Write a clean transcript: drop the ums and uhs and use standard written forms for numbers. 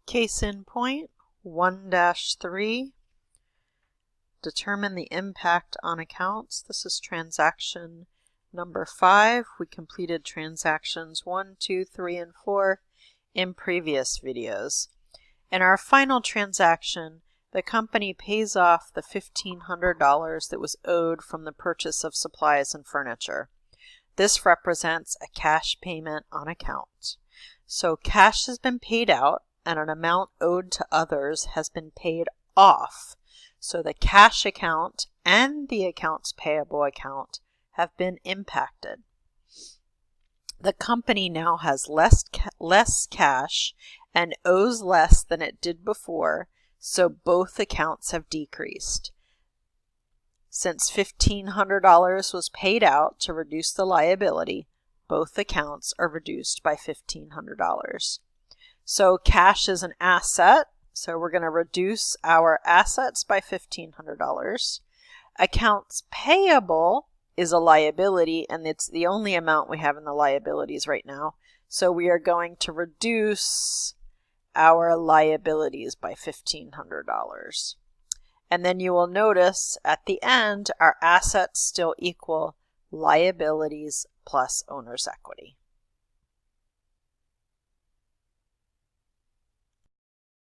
Case in point 1-3, determine the impact on accounts. This is transaction number 5. We completed transactions 1, 2, 3, and 4 in previous videos. In our final transaction, the company pays off the $1,500 that was owed from the purchase of supplies and furniture. This represents a cash payment on account. So cash has been paid out and an amount owed to others has been paid off. So the cash account and the accounts payable account have been impacted. The company now has less cash and owes less than it did before, so both accounts have decreased. Since $1,500 was paid out to reduce the liability, both accounts are reduced by $1,500. So cash is an asset, so we're going to reduce our assets by $1,500. Accounts payable is a liability, and it's the only amount we have in the liabilities right now. So we are going to reduce our liabilities by $1,500. And then you will notice at the end, our assets still equal liabilities plus owner's equity.